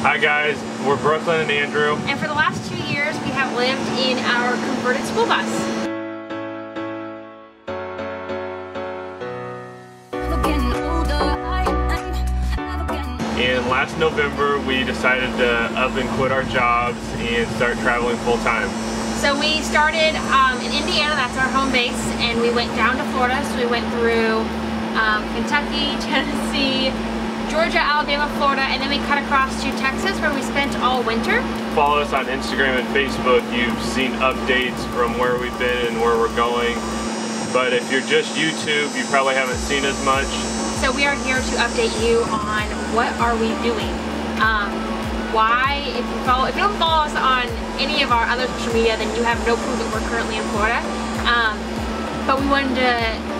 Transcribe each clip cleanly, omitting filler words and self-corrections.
Hi guys, we're Brooklyn and Andrew. And for the last 2 years, we have lived in our converted school bus. And last November, we decided to up and quit our jobs and start traveling full time. So we started in Indiana, that's our home base, and we went down to Florida. So we went through Kentucky, Tennessee, Georgia, Alabama, Florida, and then we cut across to Texas where we spent all winter. Follow us on Instagram and Facebook. You've seen updates from where we've been and where we're going. But if you're just YouTube, you probably haven't seen as much. So we are here to update you on what are we doing. Why, if you don't follow us on any of our other social media, then you have no clue that we're currently in Florida. But we wanted to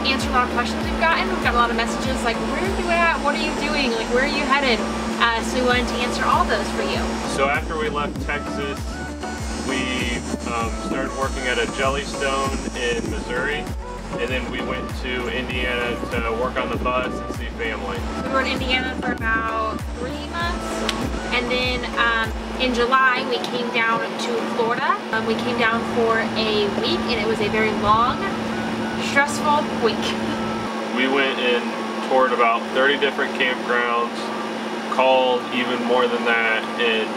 answer a lot of questions we've gotten. We've got a lot of messages like, where are you at? What are you doing? Like, where are you headed? So we wanted to answer all those for you. So after we left Texas, we started working at a Jellystone in Missouri. And then we went to Indiana to work on the bus and see family. We were in Indiana for about 3 months. And then in July, we came down to Florida. We came down for a week, and it was a very long, stressful week. We went and toured about 30 different campgrounds, called even more than that, and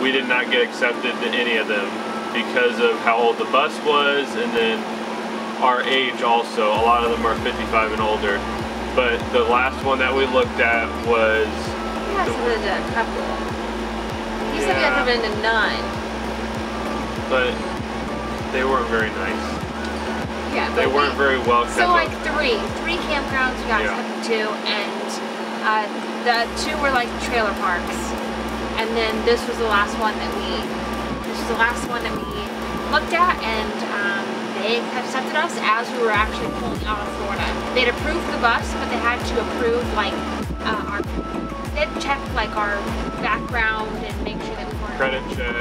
we did not get accepted to any of them because of how old the bus was, and then our age also. A lot of them are 55 and older. But the last one that we looked at was... You said a couple. You said we had been to none. But they weren't very nice. Yeah, they weren't very well kept. So like three campgrounds we got accepted to, and the 2 were like trailer parks, and then this was the last one that we looked at, and they accepted us as we were actually pulling out of Florida. They'd approved the bus, but they had to approve like they'd check like our background and make sure that we weren't credit check.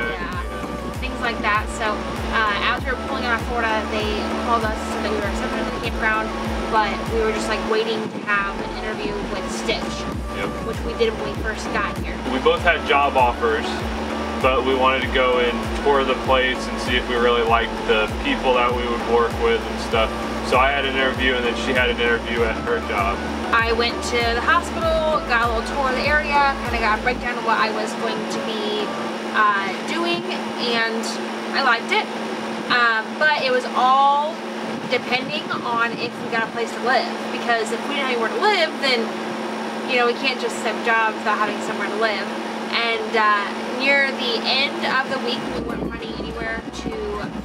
Things like that. So as we were pulling out of Florida, they called us so that we were accepted into the campground, but we were just like waiting to have an interview with Stitch, which we did when we first got here. We both had job offers, but we wanted to go and tour the place and see if we really liked the people that we would work with and stuff. So I had an interview, and then she had an interview at her job. I went to the hospital, got a little tour of the area, kind of got a breakdown of what I was going to be doing, and I liked it. But it was all depending on if we got a place to live, because if we didn't have anywhere to live, then we can't just accept jobs without having somewhere to live. And near the end of the week, we weren't finding anywhere to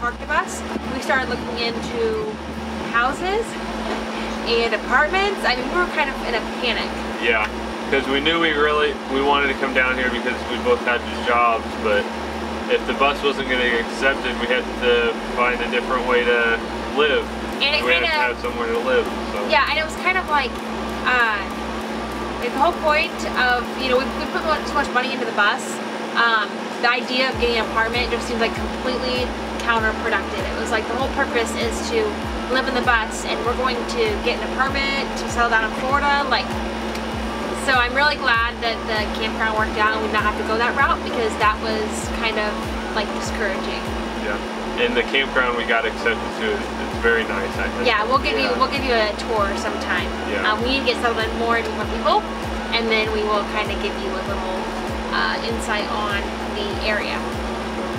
park the bus. We started looking into houses and apartments. I mean, we were kind of in a panic. Yeah, because we knew we wanted to come down here because we both had jobs, but if the bus wasn't going to get accepted, we had to find a different way to live. And we had to have somewhere to live. So. Yeah, and it was kind of like the whole point of, we put so much money into the bus. The idea of getting an apartment just seemed like completely counterproductive. It was like the whole purpose is to live in the bus, and we're going to get an apartment to settle down in Florida. So I'm really glad that the campground worked out and we did not have to go that route, because that was kind of like discouraging. Yeah, and the campground we got accepted to is very nice, I think. Yeah, we'll give you a tour sometime. Yeah. We need to get settled in more and more people, and then we will kind of give you a little insight on the area.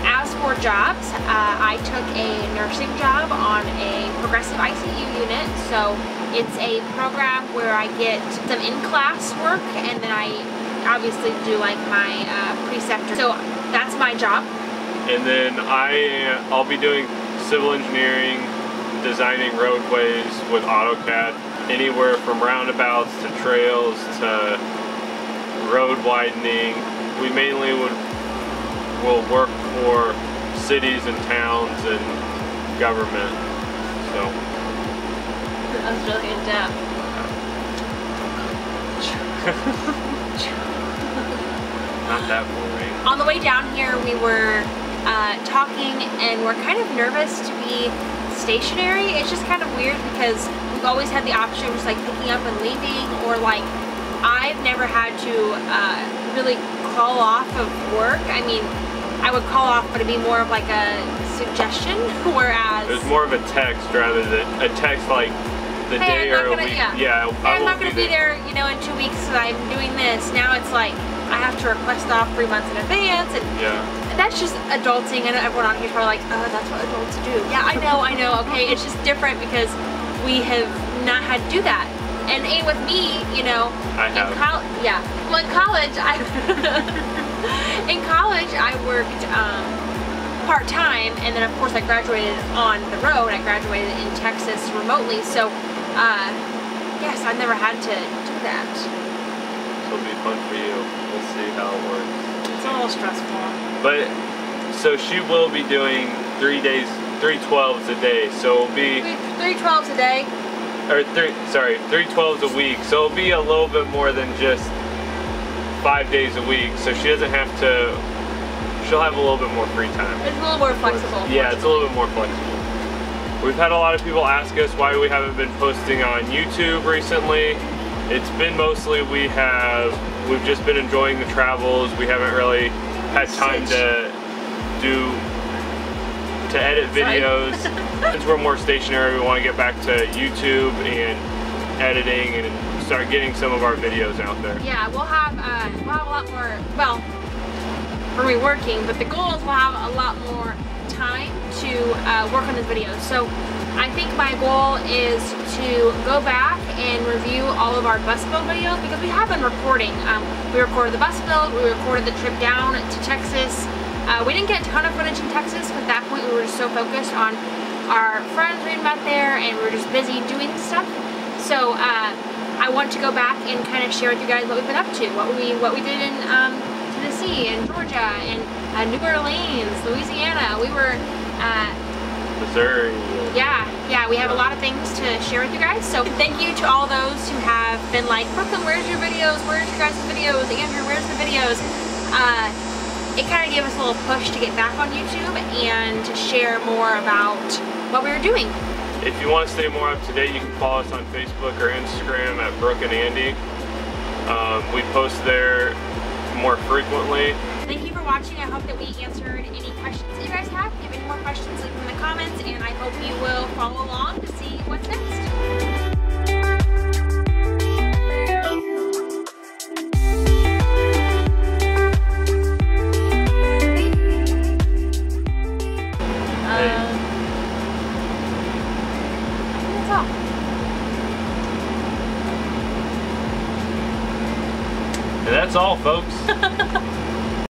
As for jobs, I took a nursing job on a progressive ICU unit. So it's a program where I get some in-class work, and then I obviously do like my preceptor. So that's my job. And then I'll be doing civil engineering, designing roadways with AutoCAD, anywhere from roundabouts to trails to road widening. We mainly will work for cities and towns and government. So that was really in depth. Not that boring. On the way down here, we were talking, and we're kind of nervous to be stationary. It's just kind of weird because we've always had the option of just like picking up and leaving, or like I've never had to really call off of work. I mean, I would call off, but it'd be more of like a suggestion, whereas... It was more of a text rather than a text like the hey, day or a week. Yeah, hey, I'm not going to be there, you know, in 2 weeks so I'm doing this. Now it's like, I have to request off 3 months in advance. And that's just adulting. I know everyone on here is probably like, oh, that's what adults do. Yeah, I know, okay. It's just different because we have not had to do that. And with me, you know, in college, well, in college, I worked part-time, and then of course I graduated on the road. I graduated in Texas remotely, so yes, I've never had to do that. It'll be fun for you. We'll see how it works. It's a little stressful. But so she will be doing 3 days, 3 12s a day. So it'll be 3 12s a day. Or 3 12s a week. So it'll be a little bit more than just 5 days a week. So she doesn't have to. She'll have a little bit more free time. It's a little more flexible. Yeah, it's a little bit more flexible. We've had a lot of people ask us why we haven't been posting on YouTube recently. It's been mostly we've just been enjoying the travels. We haven't really had time to edit videos. Since we're more stationary, we want to get back to YouTube and editing and start getting some of our videos out there. Yeah, we'll have a lot more, well, for me working, but the goal is we'll have a lot more time to work on this video. So I think my goal is to go back and review all of our bus build videos because we have been recording. We recorded the bus build, we recorded the trip down to Texas. We didn't get a ton of footage in Texas because at that point we were just so focused on our friends we had met there and we were just busy doing stuff. So I want to go back and kind of share with you guys what we've been up to, what we did in Tennessee and Georgia and New Orleans, Louisiana. We were Missouri. Yeah, we have a lot of things to share with you guys. So thank you to all those who have been like, Brooklyn, where's your videos? Where's your guys' videos? Andrew, where's the videos? It kind of gave us a little push to get back on YouTube and to share more about what we were doing. If you want to stay more up to date, you can follow us on Facebook or Instagram at Brooke and Andy. We post there more frequently. Thank you for watching. I hope that we answered any questions that you guys have. If you have any more questions, leave them in the comments, and I hope you will follow along to see what's next. And that's all, folks.